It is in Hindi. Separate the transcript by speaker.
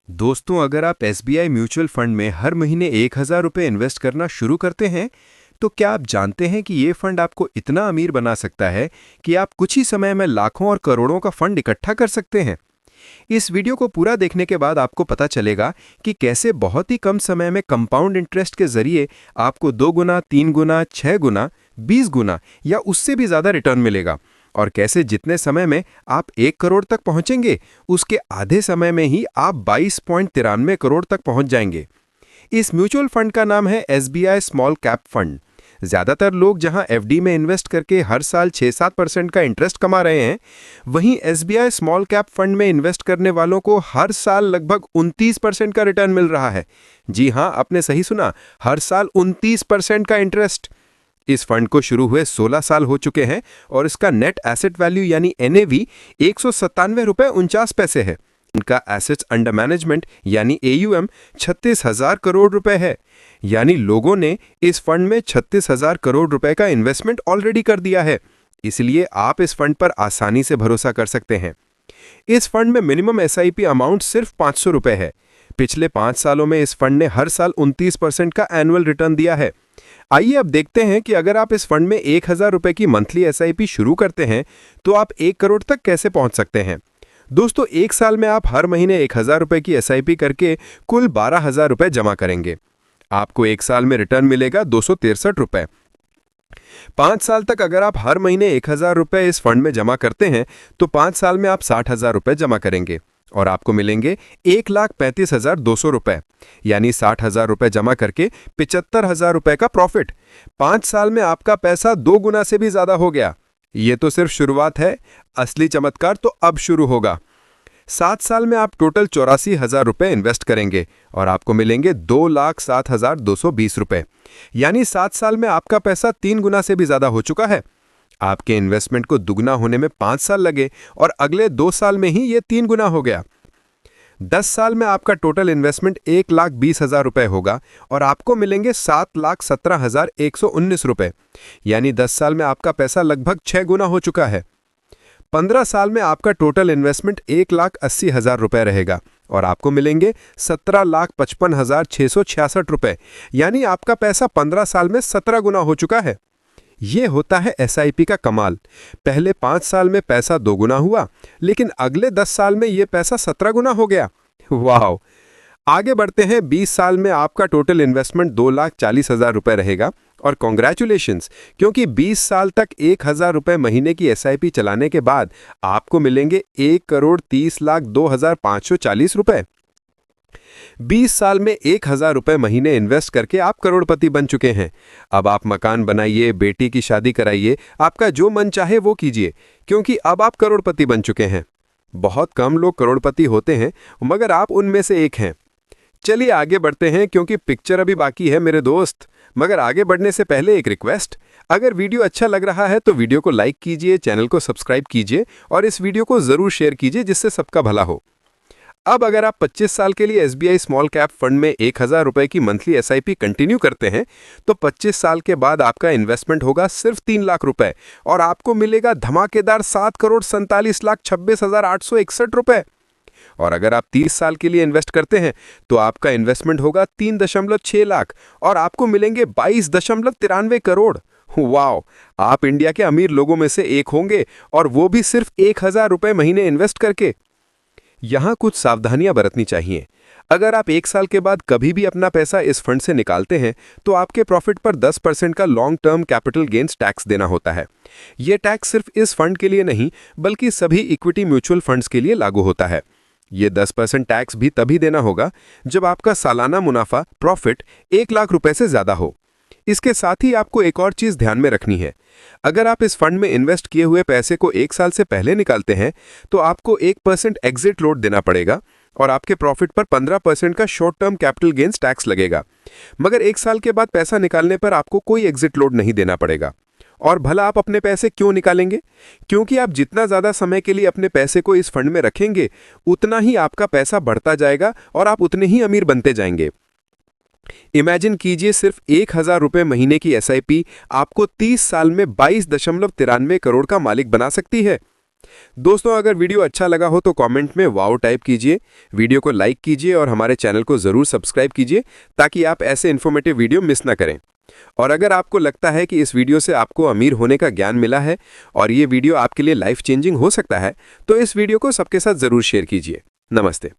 Speaker 1: दोस्तों, अगर आप एसबीआई म्यूचुअल फंड में हर महीने 1,000 रुपये इन्वेस्ट करना शुरू करते हैं, तो क्या आप जानते हैं कि ये फंड आपको इतना अमीर बना सकता है कि आप कुछ ही समय में लाखों और करोड़ों का फंड इकट्ठा कर सकते हैं। इस वीडियो को पूरा देखने के बाद आपको पता चलेगा कि कैसे बहुत ही कम समय में कंपाउंड इंटरेस्ट के जरिए आपको 2 गुना, 3 गुना, 6 गुना, 20 गुना या उससे भी ज्यादा रिटर्न मिलेगा, और कैसे जितने समय में आप 1 करोड़ तक पहुंचेंगे, उसके आधे समय में ही आप 22.93 करोड़ तक पहुंच जाएंगे। इस म्यूचुअल फंड का नाम है एसबीआई स्मॉल कैप फंड। ज्यादातर लोग जहां एफडी में इन्वेस्ट करके हर साल 6-7% का इंटरेस्ट कमा रहे हैं, वहीं एसबीआई स्मॉल कैप फंड में इन्वेस्ट करने वालों को हर साल लगभग 29% का रिटर्न मिल रहा है। जी हां, आपने सही सुना, हर साल 29% का इंटरेस्ट। इस फंड को शुरू हुए 16 साल हो चुके हैं और इसका नेट एसेट वैल्यू यानी एनएवी 197 रुपये 49 पैसे है। इनका एसेट्स अंडर मैनेजमेंट यानी एयूएम 36,000 करोड़ रुपए है। यानी लोगों ने इस फंड में 36,000 करोड़ रुपए का इन्वेस्टमेंट ऑलरेडी कर दिया है। इसलिए आप इस फंड पर आसानी से भरोसा कर सकते हैं। इस फंड में मिनिमम एसआईपी अमाउंट सिर्फ 500 रुपए है। पिछले 5 सालों में इस फंड ने हर साल 29% का एनुअल रिटर्न दिया है। आइए अब देखते हैं कि अगर आप इस फंड में 1,000 रुपए की मंथली एसआईपी शुरू करते हैं तो आप 1 करोड़ तक कैसे पहुंच सकते हैं। दोस्तों, 1 साल में आप हर महीने 1,000 रुपए की एसआईपी करके कुल 12,000 रुपए जमा करेंगे। आपको 1 साल में रिटर्न मिलेगा 263 रुपए। 5 साल तक अगर आप हर महीने 1,000 रुपए इस फंड में जमा करते हैं तो 5 साल में आप 60,000 रुपए जमा करेंगे और आपको मिलेंगे 1,35,200 रुपए। यानी 60,000 रुपए जमा करके 75,000 रुपए का प्रॉफिट। 5 साल में आपका पैसा 2 गुना से भी ज्यादा हो गया। ये तो सिर्फ शुरुआत है, असली चमत्कार तो अब शुरू होगा। 7 साल में आप टोटल 84,000 रुपए इन्वेस्ट करेंगे और आपको मिलेंगे 2,07,220 रुपए। यानी 7 साल में आपका पैसा 3 गुना से भी ज्यादा हो चुका है। आपके इन्वेस्टमेंट को दुगना होने में 5 साल लगे और अगले 2 साल में ही ये 3 गुना हो गया। 10 साल में आपका टोटल इन्वेस्टमेंट 1,20,000 रुपए होगा और आपको मिलेंगे 7,17,119 रुपए। यानी 10 साल में आपका पैसा लगभग 6 गुना हो चुका है। 15 साल में आपका टोटल इन्वेस्टमेंट 1,80,000 रुपए रहेगा और आपको मिलेंगे 17,55,666 रुपए। यानी आपका पैसा 15 साल में 17 गुना हो चुका है। ये होता है एसआईपी का कमाल। पहले 5 साल में पैसा 2 गुना हुआ, लेकिन अगले 10 साल में यह पैसा 17 गुना हो गया। वाह! आगे बढ़ते हैं। 20 साल में आपका टोटल इन्वेस्टमेंट 2,40,000 रुपए रहेगा और कॉन्ग्रेचुलेशंस, क्योंकि 20 साल तक 1,000 रुपए महीने की एसआईपी चलाने के बाद आपको मिलेंगे 1,30,02,540 रुपए। 20 साल में 1,000 रुपए महीने इन्वेस्ट करके आप करोड़पति बन चुके हैं। अब आप मकान बनाइए, बेटी की शादी कराइए, आपका जो मन चाहे वो कीजिए, क्योंकि अब आप करोड़पति बन चुके हैं। बहुत कम लोग करोड़पति होते हैं, मगर आप उनमें से एक हैं। चलिए आगे बढ़ते हैं, क्योंकि पिक्चर अभी बाकी है मेरे दोस्त। मगर आगे बढ़ने से पहले एक रिक्वेस्ट, अगर वीडियो अच्छा लग रहा है तो वीडियो को लाइक कीजिए, चैनल को सब्सक्राइब कीजिए और इस वीडियो को जरूर शेयर कीजिए, जिससे सबका भला हो। अब अगर आप 25 साल के लिए एसबीआई स्मॉल कैप फंड में 1,000 रुपए की मंथली एसआईपी कंटिन्यू करते हैं तो 25 साल के बाद आपका इन्वेस्टमेंट होगा सिर्फ 3 लाख रुपए और आपको मिलेगा धमाकेदार 7,47,26,861 रुपए। और अगर आप 30 साल के लिए इन्वेस्ट करते हैं तो आपका इन्वेस्टमेंट होगा 3.6 लाख और आपको मिलेंगे 22.93 करोड़। वाओ! आप इंडिया के अमीर लोगों में से एक होंगे, और वो भी सिर्फ 1,000 रुपए महीने इन्वेस्ट करके। यहाँ कुछ सावधानियां बरतनी चाहिए। अगर आप 1 साल के बाद कभी भी अपना पैसा इस फंड से निकालते हैं तो आपके प्रॉफिट पर 10% का long term capital gains tax देना होता है। यह टैक्स सिर्फ इस फंड के लिए नहीं, बल्कि सभी इक्विटी म्यूचुअल फंड्स के लिए लागू होता है। ये 10% टैक्स भी तभी देना होगा जब आपका सालाना मुनाफा प्रॉफिट 1 लाख रुपए से ज्यादा हो। इसके साथ ही आपको एक और चीज ध्यान में रखनी है। अगर आप इस फंड में इन्वेस्ट किए हुए पैसे को 1 साल से पहले निकालते हैं तो आपको 1% एग्जिट लोड देना पड़ेगा और आपके प्रॉफिट पर 15% का short term capital gains tax लगेगा। मगर 1 साल के बाद पैसा निकालने पर आपको कोई एग्जिट लोड नहीं देना पड़ेगा। और भला आप अपने पैसे क्यों निकालेंगे? क्योंकि आप जितना ज्यादा समय के लिए अपने पैसे को इस फंड में रखेंगे, उतना ही आपका पैसा बढ़ता जाएगा और आप उतने ही अमीर बनते जाएंगे। इमेजिन कीजिए, सिर्फ 1,000 रुपए महीने की एसआईपी आपको 30 साल में 22.93 करोड़ का मालिक बना सकती है। दोस्तों, अगर वीडियो अच्छा लगा हो तो कमेंट में वाओ टाइप कीजिए, वीडियो को लाइक कीजिए और हमारे चैनल को ज़रूर सब्सक्राइब कीजिए ताकि आप ऐसे इन्फॉर्मेटिव वीडियो मिस ना करें। और अगर आपको लगता है कि इस वीडियो से आपको अमीर होने का ज्ञान मिला है और ये वीडियो आपके लिए लाइफ चेंजिंग हो सकता है, तो इस वीडियो को सबके साथ ज़रूर शेयर कीजिए। नमस्ते।